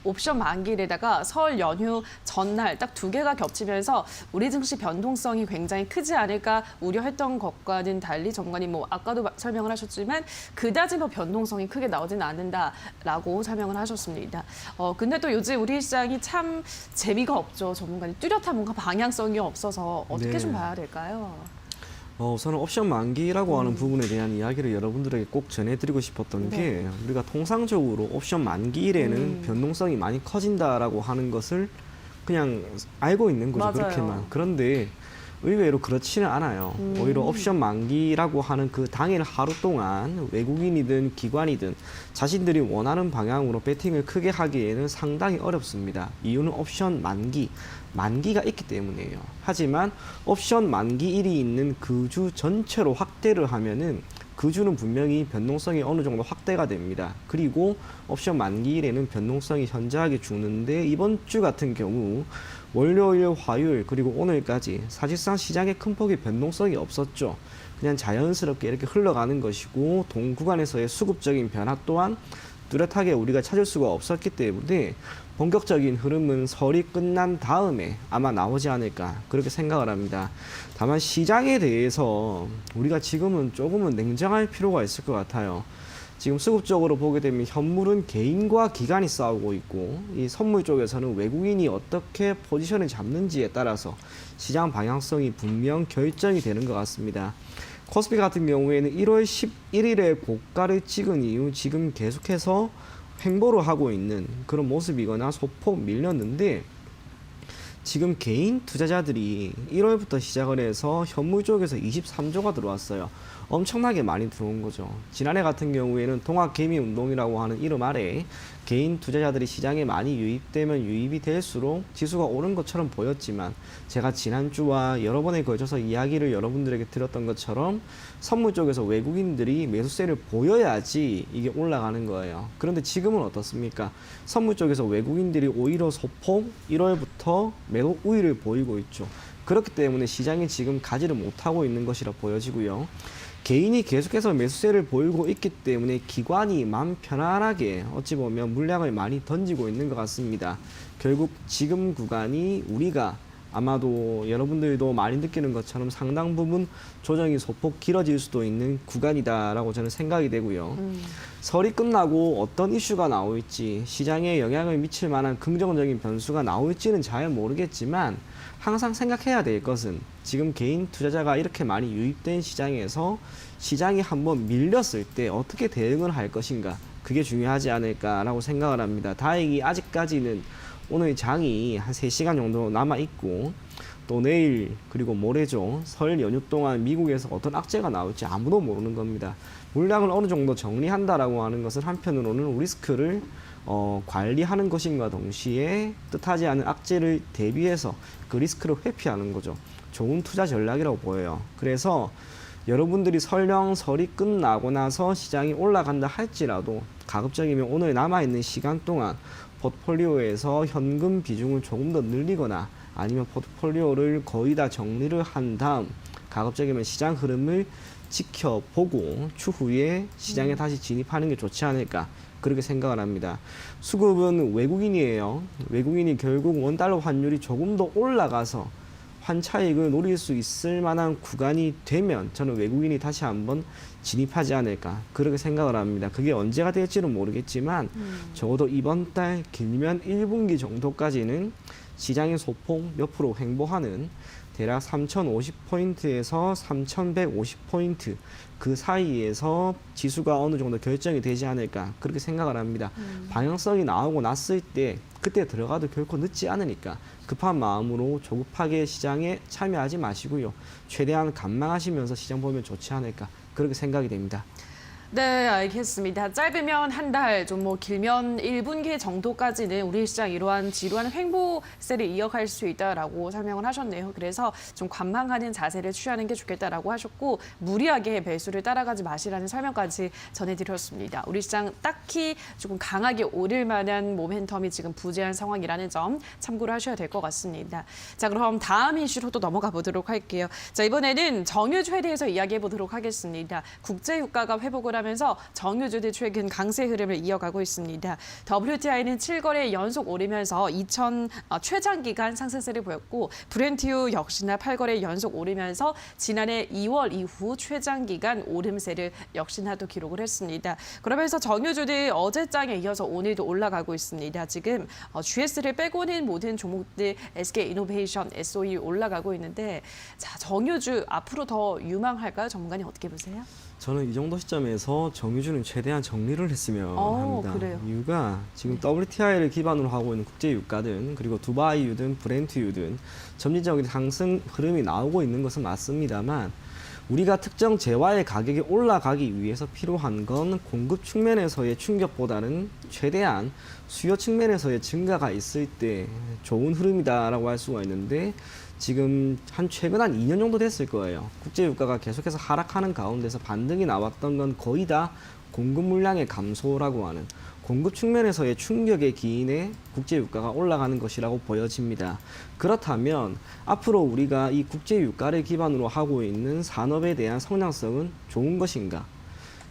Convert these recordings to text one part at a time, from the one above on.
옵션 만기일에다가 설 연휴 전날 딱 두 개가 겹치면서 우리 증시 변동성이 굉장히 크지 않을까 우려했던 것과는 달리 전문가님 뭐 아까도 설명을 하셨지만 그다지 뭐 변동성이 크게 나오지는 않는다라고 설명을 하셨습니다. 근데 또 요즘 우리 시장이 참 재미가 없죠. 전문가님 뚜렷한 뭔가 방향성이 없어서 어떻게 네. 좀 봐야 될까요? 우선 옵션 만기라고 하는 부분에 대한 이야기를 여러분들에게 꼭 전해드리고 싶었던 게 우리가 통상적으로 옵션 만기일에는 변동성이 많이 커진다라고 하는 것을 그냥 알고 있는 거죠. 맞아요. 그렇게만. 그런데 의외로 그렇지는 않아요. 오히려 옵션 만기라고 하는 그 당일 하루 동안 외국인이든 기관이든 자신들이 원하는 방향으로 배팅을 크게 하기에는 상당히 어렵습니다. 이유는 옵션 만기가 있기 때문이에요. 하지만 옵션 만기일이 있는 그 주 전체로 확대를 하면은 그 주는 분명히 변동성이 어느 정도 확대가 됩니다. 그리고 옵션 만기일에는 변동성이 현저하게 죽는데 이번 주 같은 경우 월요일, 화요일 그리고 오늘까지 사실상 시장에 큰 폭의 변동성이 없었죠. 그냥 자연스럽게 이렇게 흘러가는 것이고 동 구간에서의 수급적인 변화 또한 뚜렷하게 우리가 찾을 수가 없었기 때문에 본격적인 흐름은 설이 끝난 다음에 아마 나오지 않을까 그렇게 생각을 합니다. 다만 시장에 대해서 우리가 지금은 조금은 냉정할 필요가 있을 것 같아요. 지금 수급적으로 보게 되면 현물은 개인과 기관이 싸우고 있고 이 선물 쪽에서는 외국인이 어떻게 포지션을 잡는지에 따라서 시장 방향성이 분명 결정이 되는 것 같습니다. 코스피 같은 경우에는 1월 11일에 고가를 찍은 이후 지금 계속해서 횡보를 하고 있는 그런 모습이거나 소폭 밀렸는데 지금 개인 투자자들이 1월부터 시작을 해서 현물 쪽에서 23조가 들어왔어요. 엄청나게 많이 들어온 거죠. 지난해 같은 경우에는 동학개미운동이라고 하는 이름 아래 개인 투자자들이 시장에 많이 유입되면 유입이 될수록 지수가 오른 것처럼 보였지만 제가 지난주와 여러 번에 걸쳐서 이야기를 여러분들에게 드렸던 것처럼 선물 쪽에서 외국인들이 매수세를 보여야지 이게 올라가는 거예요. 그런데 지금은 어떻습니까? 선물 쪽에서 외국인들이 오히려 소폭 1월부터 매도 우위를 보이고 있죠. 그렇기 때문에 시장이 지금 가지를 못하고 있는 것이라 보여지고요. 개인이 계속해서 매수세를 보이고 있기 때문에 기관이 마음 편안하게 어찌 보면 물량을 많이 던지고 있는 것 같습니다. 결국 지금 구간이 우리가 아마도 여러분들도 많이 느끼는 것처럼 상당 부분 조정이 소폭 길어질 수도 있는 구간이다라고 저는 생각이 되고요. 설이 끝나고 어떤 이슈가 나올지 시장에 영향을 미칠 만한 긍정적인 변수가 나올지는 잘 모르겠지만 항상 생각해야 될 것은 지금 개인 투자자가 이렇게 많이 유입된 시장에서 시장이 한번 밀렸을 때 어떻게 대응을 할 것인가 그게 중요하지 않을까라고 생각을 합니다. 다행히 아직까지는 오늘 장이 한 3시간 정도 남아있고 또 내일 그리고 모레죠. 설 연휴 동안 미국에서 어떤 악재가 나올지 아무도 모르는 겁니다. 물량을 어느 정도 정리한다라고 하는 것은 한편으로는 리스크를 관리하는 것인가 동시에 뜻하지 않은 악재를 대비해서 그 리스크를 회피하는 거죠. 좋은 투자 전략이라고 보여요. 그래서 여러분들이 설령 설이 끝나고 나서 시장이 올라간다 할지라도 가급적이면 오늘 남아있는 시간 동안 포트폴리오에서 현금 비중을 조금 더 늘리거나 아니면 포트폴리오를 거의 다 정리를 한 다음 가급적이면 시장 흐름을 지켜보고 추후에 시장에 다시 진입하는 게 좋지 않을까 그렇게 생각을 합니다. 수급은 외국인이에요. 외국인이 결국 원달러 환율이 조금 더 올라가서 환차익을 노릴 수 있을 만한 구간이 되면 저는 외국인이 다시 한번 진입하지 않을까 그렇게 생각을 합니다. 그게 언제가 될지는 모르겠지만 적어도 이번 달 길면 1분기 정도까지는 시장의 소폭 몇 프로 횡보하는 대략 3050포인트에서 3150포인트 그 사이에서 지수가 어느 정도 결정이 되지 않을까 그렇게 생각을 합니다. 방향성이 나오고 났을 때 그때 들어가도 결코 늦지 않으니까 급한 마음으로 조급하게 시장에 참여하지 마시고요. 최대한 관망하시면서 시장 보면 좋지 않을까 그렇게 생각이 됩니다. 네, 알겠습니다. 짧으면 한 달, 좀 뭐 길면 1분기 정도까지는 우리 시장 이러한 지루한 횡보세를 이어갈 수 있다라고 설명을 하셨네요. 그래서 좀 관망하는 자세를 취하는 게 좋겠다라고 하셨고 무리하게 배수를 따라가지 마시라는 설명까지 전해드렸습니다. 우리 시장 딱히 조금 강하게 오를 만한 모멘텀이 지금 부재한 상황이라는 점 참고를 하셔야 될 것 같습니다. 자, 그럼 다음 이슈로 또 넘어가 보도록 할게요. 자, 이번에는 정유주에 대해서 이야기해 보도록 하겠습니다. 국제유가가 회복을 하면서 정유주들 최근 강세 흐름을 이어가고 있습니다. WTI는 7거래 연속 오르면서 2000 최장 기간 상승세를 보였고 브렌트유 역시나 8거래 연속 오르면서 지난해 2월 이후 최장 기간 오름세를 역시나 또 기록을 했습니다. 그러면서 정유주들 어제장에 이어서 오늘도 올라가고 있습니다. 지금 GS를 빼고는 모든 종목들 SK이노베이션, SOE 올라가고 있는데 자, 정유주 앞으로 더 유망할까요? 전문가님 어떻게 보세요? 저는 이 정도 시점에서 정유주는 최대한 정리를 했으면 합니다. 그래요? 이유가 지금 WTI를 기반으로 하고 있는 국제 유가든 그리고 두바이유든 브렌트유든 점진적인 상승 흐름이 나오고 있는 것은 맞습니다만 우리가 특정 재화의 가격이 올라가기 위해서 필요한 건 공급 측면에서의 충격보다는 최대한 수요 측면에서의 증가가 있을 때 좋은 흐름이다라고 할 수가 있는데 지금 최근 한 2년 정도 됐을 거예요. 국제 유가가 계속해서 하락하는 가운데서 반등이 나왔던 건 거의 다 공급 물량의 감소라고 하는 공급 측면에서의 충격의 기인에 국제 유가가 올라가는 것이라고 보여집니다. 그렇다면 앞으로 우리가 이 국제 유가를 기반으로 하고 있는 산업에 대한 성장성은 좋은 것인가?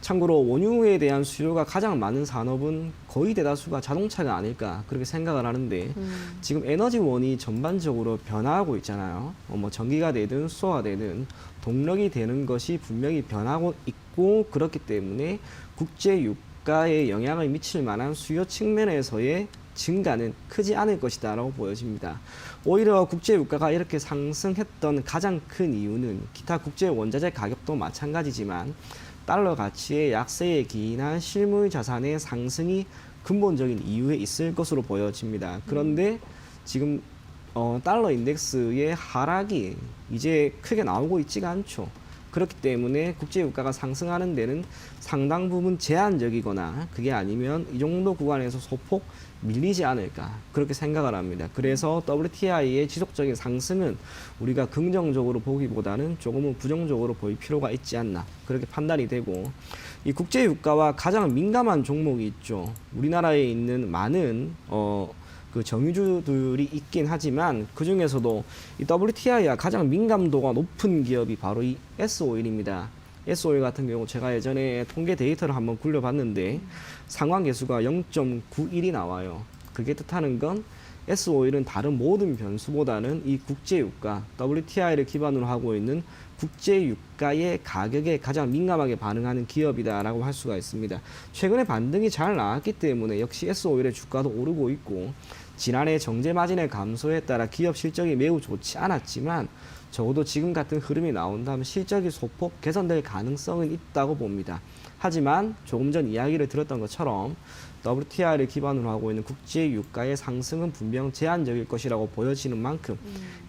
참고로 원유에 대한 수요가 가장 많은 산업은 거의 대다수가 자동차가 아닐까 그렇게 생각을 하는데 지금 에너지원이 전반적으로 변화하고 있잖아요. 뭐 전기가 되든 수소가 되든 동력이 되는 것이 분명히 변하고 있고 그렇기 때문에 국제 유가에 영향을 미칠 만한 수요 측면에서의 증가는 크지 않을 것이다라고 보여집니다. 오히려 국제 유가가 이렇게 상승했던 가장 큰 이유는 기타 국제 원자재 가격도 마찬가지지만 달러 가치의 약세에 기인한 실물 자산의 상승이 근본적인 이유에 있을 것으로 보여집니다. 그런데 지금 달러 인덱스의 하락이 이제 크게 나오고 있지가 않죠. 그렇기 때문에 국제 유가가 상승하는 데는 상당 부분 제한적이거나 그게 아니면 이 정도 구간에서 소폭 밀리지 않을까 그렇게 생각을 합니다. 그래서 WTI의 지속적인 상승은 우리가 긍정적으로 보기보다는 조금은 부정적으로 볼 필요가 있지 않나 그렇게 판단이 되고 이 국제 유가와 가장 민감한 종목이 있죠. 우리나라에 있는 많은 그 정유주들이 있긴 하지만 그 중에서도 이 WTI가 가장 민감도가 높은 기업이 바로 이 S오일입니다. S오일 같은 경우 제가 예전에 통계 데이터를 한번 굴려봤는데 상환계수가 0.91이 나와요. 그게 뜻하는 건 S오일은 다른 모든 변수보다는 이 국제유가, WTI를 기반으로 하고 있는 국제유가의 가격에 가장 민감하게 반응하는 기업이다라고 할 수가 있습니다. 최근에 반등이 잘 나왔기 때문에 역시 S오일의 주가도 오르고 있고 지난해 정제 마진의 감소에 따라 기업 실적이 매우 좋지 않았지만 적어도 지금 같은 흐름이 나온다면 실적이 소폭 개선될 가능성은 있다고 봅니다. 하지만 조금 전 이야기를 들었던 것처럼 WTI를 기반으로 하고 있는 국제 유가의 상승은 분명 제한적일 것이라고 보여지는 만큼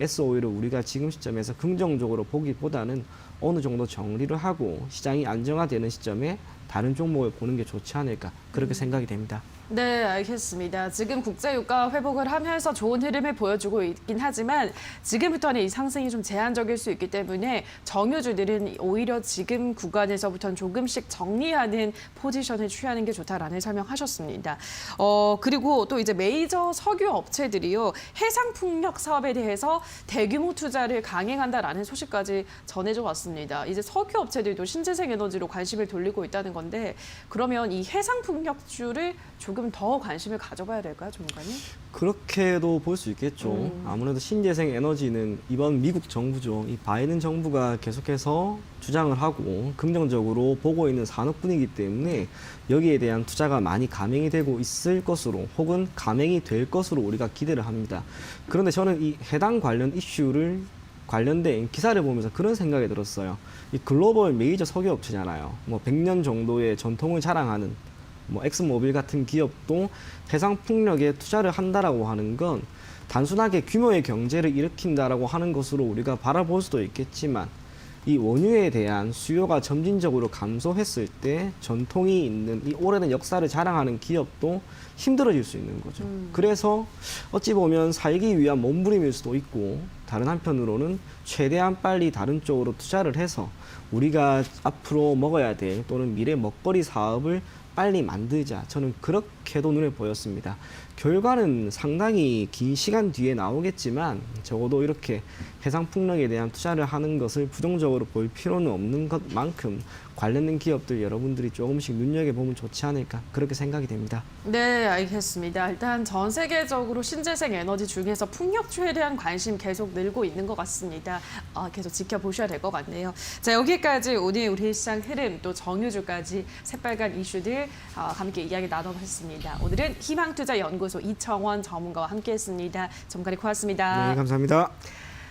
S오일을 우리가 지금 시점에서 긍정적으로 보기보다는 어느 정도 정리를 하고 시장이 안정화되는 시점에 다른 종목을 보는 게 좋지 않을까 그렇게 생각이 됩니다. 네, 알겠습니다. 지금 국제유가 회복을 하면서 좋은 흐름을 보여주고 있긴 하지만 지금부터는 이 상승이 좀 제한적일 수 있기 때문에 정유주들은 오히려 지금 구간에서부터는 조금씩 정리하는 포지션을 취하는 게 좋다라는 설명하셨습니다. 그리고 또 이제 메이저 석유 업체들이요. 해상풍력 사업에 대해서 대규모 투자를 강행한다라는 소식까지 전해져 왔습니다. 이제 석유 업체들도 신재생 에너지로 관심을 돌리고 있다는 건데 그러면 이 해상풍력주를 조금 더 관심을 가져봐야 될까요, 전문가님? 그렇게도 볼 수 있겠죠. 아무래도 신재생 에너지는 이번 미국 정부죠. 이 바이든 정부가 계속해서 주장을 하고 긍정적으로 보고 있는 산업군이기 때문에 여기에 대한 투자가 많이 감행이 되고 있을 것으로 혹은 감행이 될 것으로 우리가 기대를 합니다. 그런데 저는 이 해당 관련 이슈를 관련된 기사를 보면서 그런 생각이 들었어요. 이 글로벌 메이저 석유 업체잖아요. 뭐 100년 정도의 전통을 자랑하는 뭐 엑스모빌 같은 기업도 해상풍력에 투자를 한다라고 하는 건 단순하게 규모의 경제를 일으킨다라고 하는 것으로 우리가 바라볼 수도 있겠지만 이 원유에 대한 수요가 점진적으로 감소했을 때 전통이 있는 이 오래된 역사를 자랑하는 기업도 힘들어질 수 있는 거죠. 그래서 어찌 보면 살기 위한 몸부림일 수도 있고 다른 한편으로는 최대한 빨리 다른 쪽으로 투자를 해서 우리가 앞으로 먹어야 될 또는 미래 먹거리 사업을 빨리 만들자. 저는 그렇게도 눈에 보였습니다. 결과는 상당히 긴 시간 뒤에 나오겠지만 적어도 이렇게 해상 풍력에 대한 투자를 하는 것을 부정적으로 볼 필요는 없는 것만큼 관련된 기업들 여러분들이 조금씩 눈여겨보면 좋지 않을까 그렇게 생각이 됩니다. 네, 알겠습니다. 일단 전 세계적으로 신재생 에너지 중에서 풍력주에 대한 관심 계속 늘고 있는 것 같습니다. 계속 지켜보셔야 될 것 같네요. 자, 여기까지 오늘 우리 시장 흐름 또 정유주까지 새빨간 이슈들 함께 이야기 나눠봤습니다. 오늘은 희망투자연구소 이청원 전문가와 함께했습니다. 전문가님 고맙습니다. 네, 감사합니다.